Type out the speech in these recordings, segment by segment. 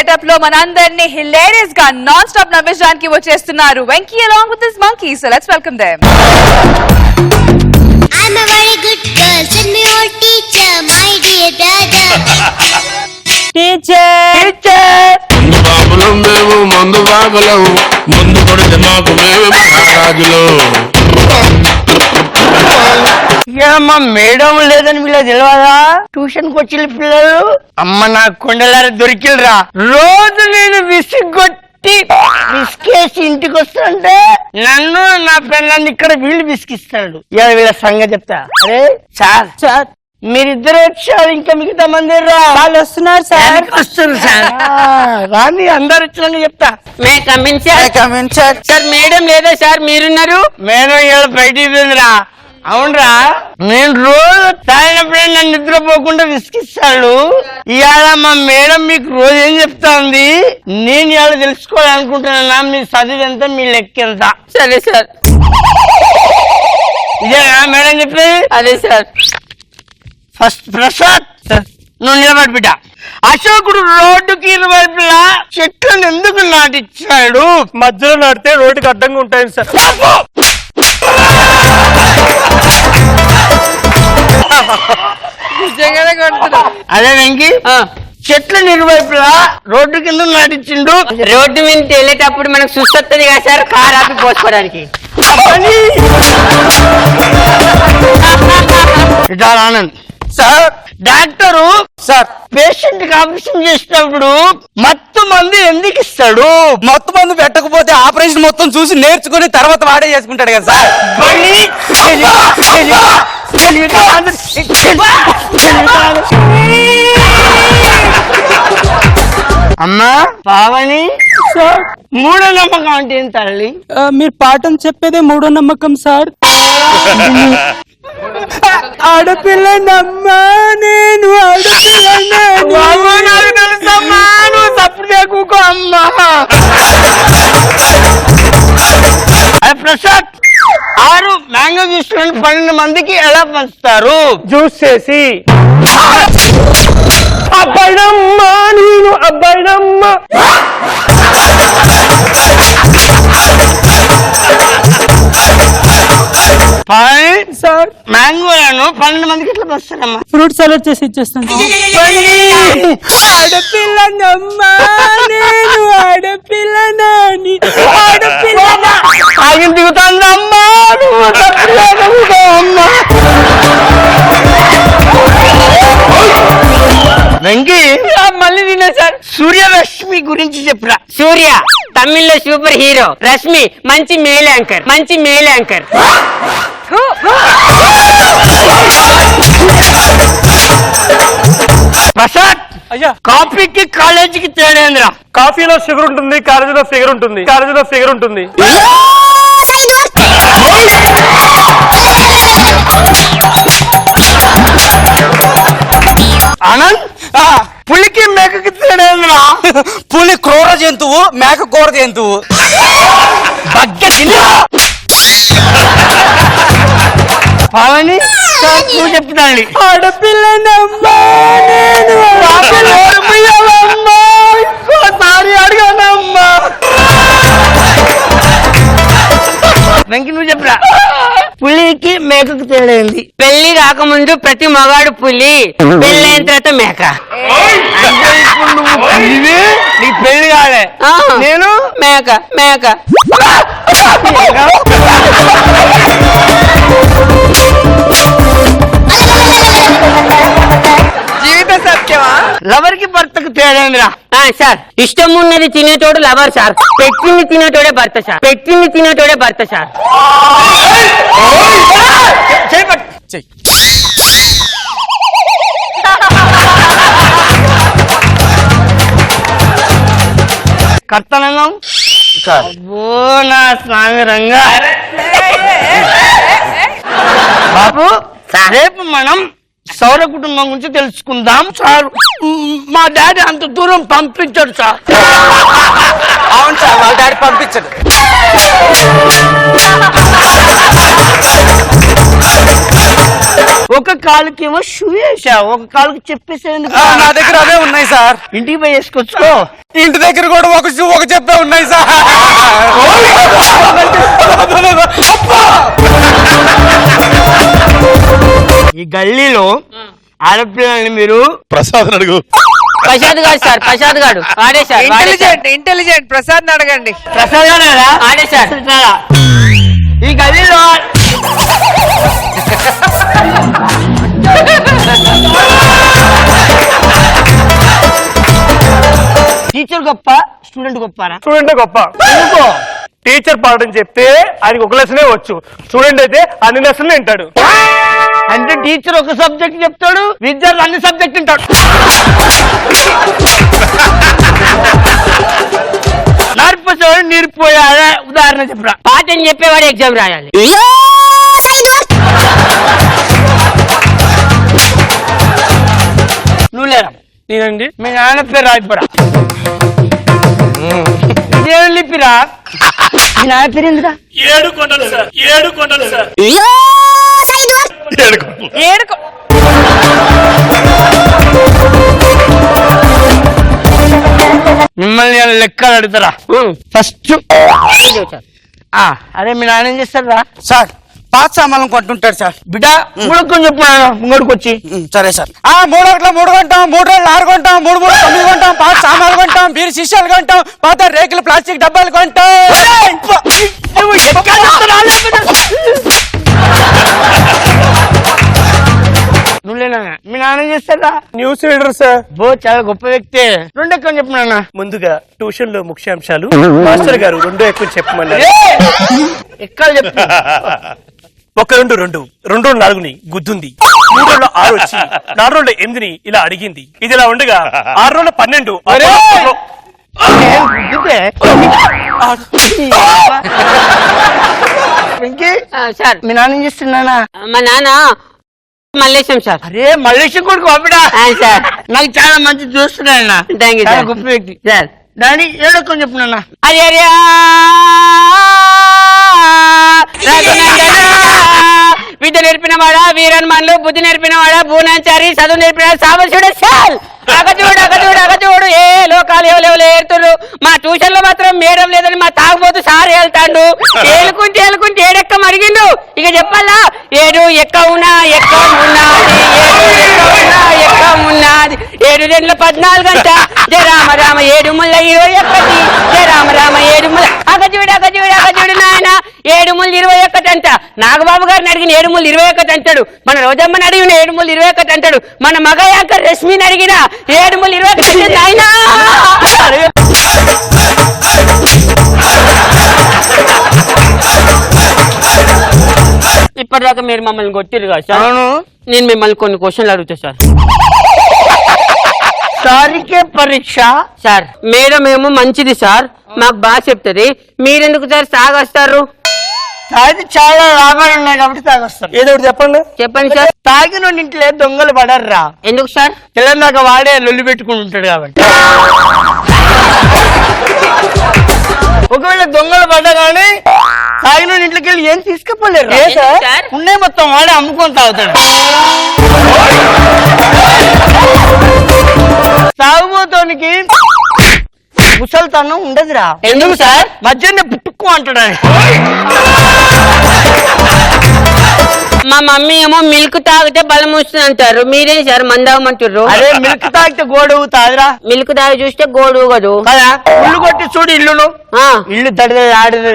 Getup లో మనందరినీ hilarious గా నాన్ స్టాప్ నవ్వించడానికి వచ్చేస్తున్నారు Venky along with his monkey. So let's welcome them. I'm a very good girl, send me your teacher, my dear dada. ముందు బాబులు మేము మందు బాబులం ముందు కొడితే మాకు మేము మహారాజులు. ఏమమ్మా మేడం లేదని వీళ్ళ తెలియదా? ట్యూషన్ కి వచ్చిన పిల్లలు అమ్మ నా కొండలారా దొరికిలరా. రోజు నేను విసిగొట్టి విసికేసి ఇంటికి వస్తుంటే నన్ను నా పిల్లల్ని ఇక్కడ వీళ్ళు విసికిస్తాడు. ఇలా వీళ్ళ సంగతి చెప్తా. అరే సార్ మీరిద్దరు వచ్చారు, ఇంకా మిగతా మంది వాళ్ళు వస్తున్నారు సార్. వస్తారు సార్, రాని అందరు వచ్చినాక చెప్తా. సార్ మేడం లేదా సార్ మీరున్నారు? మేడం ఇలా బయటికి పోయిందిరా. అవునరా, నేను రోజు తాగినప్పుడే నన్ను నిద్రపోకుండా విసిగిస్తాడు. ఇవాళ మా మేడం మీకు రోజు ఏం చెప్తా ఉంది, నేను ఇవాళ తెలుసుకోవాలనుకుంటున్నా. మీ చదువు ఎంత, మీ లెక్క ఎంత? సరే సార్. ఇదేనా మేడం చెప్పేది? అదే సార్. ఫస్ట్ ప్రసాద్ నువ్వు నిలబడి బిడ్డ. అశోకుడు రోడ్డుకి ఇరువైపులా చెట్లను ఎందుకు నాటిచ్చాడు? మధ్యలో నాటితే రోడ్డుకి అడ్డంగా ఉంటాయి సార్. అదే వెంకి, చెట్లను ఇరువైపులా రోడ్డు కింద నాటించిండు. రోడ్డు మీద వెళ్ళేటప్పుడు మనకు చూస్తుంది కదా సార్, కార్ ఆపి పోసుకోవడానికి. Anand sir, doctor sir patient కి ఆపరేషన్ చేసినప్పుడు మత్తు మందు ఎందుకు ఇస్తాడు? మత్తు మందు పెట్టకపోతే ఆపరేషన్ మొత్తం చూసి నేర్చుకుని తర్వాత వాడే చేసుకుంటాడు కదా సార్. అమ్మా పావని, మూఢనమ్మకం అంటే ఏం తల్లి? మీరు పాఠం చెప్పేదే మూడో నమ్మకం సార్. ఆడపిల్ల నమ్మా, నేను తెలుసమ్మా, నువ్వు తప్పుడు లేకుకో అమ్మా. ప్రసాద్, 6 మ్యాంగో జ్యూస్ 12 మందికి ఎలా పంచుతారు? జ్యూస్ చేసి. అబ్బాయినమ్మా, నేను అబ్బాయినమ్మా. సార్ మ్యాంగోలను 12 మందికి ఎట్లా పంచుతారమ్మా? ఫ్రూట్ సలాడ్ చేసి ఇచ్చేస్తాను. ఆడపిల్లనమ్మా, నేను ఆడపిల్లనాని. ఆగి దిగుతాందమ్మా, నువ్వు తప్పుడు లేకుకో అమ్మా. వెంకీ మళ్ళీ తిన్నా సార్. సూర్యరశ్మి గురించి చెప్పురా. సూర్య తమిళ్లో సూపర్ హీరో, రష్మి మంచి మేల్ యాంకర్, మంచి మేల్ యాంకర్. ప్రసాద్ అయ్యా, కాఫీకి కాలేజీకి తేడేంద్రా. కాఫీలో షుగర్ ఉంటుంది, కాలేజీలో ఫిగర్ ఉంటుంది. కాలేజీలో ఫిగర్ ఉంటుంది. ఆనంద్, పులికి మేకకి తేడేంద్రా. పులి క్రూర జంతువు, మేక కూర జంతువు. పావని నువ్వు చెప్తాండి. ఆడపిల్లనమ్మా, నేను ఇంకోసారి అడగనమ్మా. వెంకి నువ్వు చెప్పరా. పులికి మేకకు తేడైంది. పెళ్లి రాకముందు ప్రతి మగాడు పులి, పెళ్ళైన తర్వాత మేక. అంటే ఇప్పుడు నువ్వు పులివి, నీకు పెళ్లి కాలే, నేను మేక మేక. జీవిత సత్యమా? లవర్ కి భర్తకు తేడైందిరా. సార్, ఇష్టం ఉన్నది తినేటోడు లవర్ సార్, పెట్టింది తినేటోడే భర్త సార్, పెట్టింది తినేటోడే భర్త సార్. కర్తనంగం నా స్వామి రంగా. బాబు, రేపు మనం సౌర కుటుంబం గురించి తెలుసుకుందాం సార్. మా డాడీ అంత దూరం పంపించాడు సార్. అవును సార్, వాళ్ళ డాడీ పంపించడు. ఒక కాలుకేమో షూ వేసావు, ఒక కాలుకి చెప్పేసావు ఎందుకు? నా దగ్గర అవే ఉన్నాయి సార్. ఇంటికి పోయి వేసుకొచ్చుకో. ఇంటి దగ్గర కూడా ఒక షూ ఒక చెప్పే ఉన్నాయి సార్. ఈ గల్లీలో ఆడపిల్లల్ని మీరు ప్రసాద్ అడుగు. ప్రసాద్ గారు సార్, ప్రసాద్ గారు ఆడే సార్, వాడే సార్. ఇంటెలిజెంట్ ప్రసాద్ అడగండి. ప్రసాద్ గారా? ఆడే సార్. ఈ గల్లీలో టీచర్ గొప్ప, స్టూడెంట్ గొప్పరా? స్టూడెంట్ గొప్ప. ఎందుకో? టీచర్ పాఠం చెప్తే ఆయనకి ఒక లెసనే వచ్చు, స్టూడెంట్ అయితే అన్ని లెసన్లు వింటాడు. అంటే టీచర్ ఒక సబ్జెక్ట్ చెప్తాడు, విద్యార్థి అన్ని సబ్జెక్ట్ వింటాడు. నడిపోతాడు, నీరిపోయాడే. ఉదాహరణ చెప్పరా? పాఠం చెప్పేవాడు ఎగ్జామ్ రాయాలి. నువ్వు లేరా? నేనండి. మీ నాన్న పేరు రాయిపోరా? ఇదేం లిపిరా? మీ నాన్న పేరు ఎందురా? ఏడు కొండలు సార్. ఏడుకో. మిమ్మల్ని ఏమైనా లెక్కలు అడుగుతారా? ఫస్ట్ అరే మీ నాన్న ఏం చేస్తారా? సార్ పాత సామాన్లు కొంటుంటాడు సార్. బిడ్డ ముడుకొని చెప్పు ముంగడికి వచ్చి. సరే సార్. 3 కొంటాం, 3 రోజులు 6 కొంటాం, 3 9 కొంటాం, పాత సామాన్లు కొంటాం, బీరు శిష్యాలు కొంటాం, పాత రేకులు ప్లాస్టిక్ డబ్బాలు కొంటాం. నువ్వు ఎక్కడ చెప్తున్నావు? నువ్వులేనా? మీ నాన్న ఏం చేస్తారా? News reader sir. చాలా గొప్ప వ్యక్తి. రెండు ఎక్కువ చెప్పు నాన్న. ముందుగా ట్యూషన్ లో ముఖ్యాంశాలు మాస్టర్ గారు 2 ఎక్కువ చెప్పమన్నారు. ఎక్కడ చెప్పు. 1 2 2 2 4ని గుద్దుంది, 3 రోజుల 6 వచ్చి 4 రోజుల 8ని ఇలా అడిగింది. ఇది ఇలా ఉండగా 6 రోజుల 12 సార్ మీ నాన్న ఏం చేస్తున్నానా? మా నాన్న మల్లేశం సార్. అరే మల్లేశం కొడుకు అప్పుడా? సార్ నాకు చాలా మంచి చూస్తున్నాయన. థ్యాంక్ యూ చాలా సార్. గొప్ప వ్యక్తి. సార్ డాడీ ఏడొక్కని చెప్పు నాన్న. అరే అరే విద్య నేర్పిన వాడా వీరన్మన్లు, బుద్ధి నేర్పిన వాడా భూనాచారి, చదువు నేర్పిన సామర్శుడు సార్. అగచూడు ఏ లోకాలు ఎవరు ఏరుతున్నారు. మా ట్యూషన్ లో మాత్రం మేడం లేదని మా తాగుబోతు సార్ వెళ్తాడు. ఏలుకుంటే ఏడెక్క మరిగిండు. ఇక చెప్పాలా? 7 ఎక్క ఉన్నది, 7 2 14 గంట. జయ రామ రామ 7 ముళ్ళ 21. జయ రామ రామ 7 ముళ్ళ. అగచూడు నాయన 7 ముళ్ళు 21 అంట. నాగబాబు గారిని అడిగిన 7 ముళ్ళు 21 అంటాడు. మన రోజమ్మని అడిగిన 7 ముళ్ళు 21 అంటాడు. మన మగ యాంకర్ రశ్మిని అడిగిన 7 ముళ్ళు 21 అంటాడు. ఆయన ఇప్పటిదాకా మీరు మమ్మల్ని కొట్టిరు కదా సార్. అవును. నేను మిమ్మల్ని కొన్ని క్వశ్చన్లు అడుగుతా సార్. సారికే పరీక్ష. సార్ మేడం ఏమో మంచిది సార్, మాకు బాగా చెప్తుంది. మీరెందుకు సార్ తాగొస్తారు? తాగి చాలా లాభాలు ఉన్నాయి కాబట్టి తాగొస్తారు. ఏదో ఒకటి చెప్పండి. చెప్పండి సార్. తాగిన ఇంట్లో దొంగలు పడర్రా. ఎందుకు సార్? తెలంగాణ వాడే లొల్లి పెట్టుకుని ఉంటాడు కాబట్టి. ఒకవేళ దొంగలు పడ్డా కానీ తాగిన ఇంట్లోకి వెళ్ళి ఏం తీసుకుపోలేరు. సార్? ఉన్నాయి మొత్తం వాడే అమ్ముకొని తాగుతాడు. తాగుబోతోనికి ముసల్తనం ఉండదురా. ఎందుకు సార్? మధ్యనే పుట్టుకు అంటాడు. మా మమ్మీ ఏమో మిల్క్ తాగితే బలం వస్తుంది అంటారు. మీరేం సార్ మందాగమంటారు? అదే మిల్క్ తాగితే గోడవు తాదిరా. మిల్క్ తాగి చూస్తే గోడు కదూ కదా. ఇల్లు కొట్టి చూడు ఇల్లును. ఇల్లు తడిదే ఆడిదే.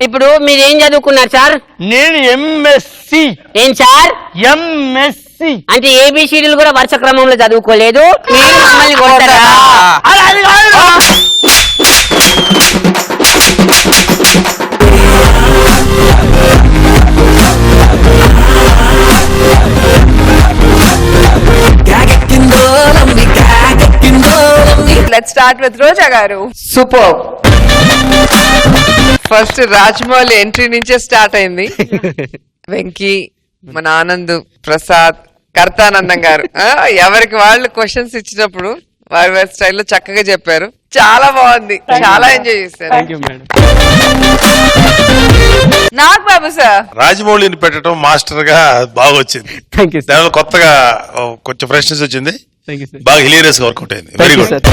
ఇప్పుడు మీరేం చదువుకున్నారు సార్? నేను ఎంఎస్సి. ఏం సార్? ఎంఎస్సి అంటే ఏబిసిడీలు కూడా వరుస క్రమంలో చదువుకోలేదు. మీరు మమ్మల్ని కొడతారా? అది కాదురా. Let's start with రోజా గారు. సూపర్. ఫస్ట్ రాజమౌళి ఎంట్రీ నుంచే స్టార్ట్ అయింది. వెంకీ, మన ఆనంద్, ప్రసాద్, కర్తానందం గారు ఎవరికి వాళ్ళు క్వశ్చన్స్ ఇచ్చినప్పుడు వారి వారి స్టైల్లో చక్కగా చెప్పారు. చాలా బాగుంది, చాలా ఎంజాయ్ చేశారు. Thank you madam. Nag Babu sir. రాజమౌళిని పెట్టడం మాస్టర్ గా బాగా వచ్చింది. Thank you sir. దానిలో కొత్తగా కొంచెం ఫ్రెష్నెస్ వచ్చింది. Thank you sir. బాగా హిలేరియస్ గా వర్కౌట్ అయింది. Very good. సార్.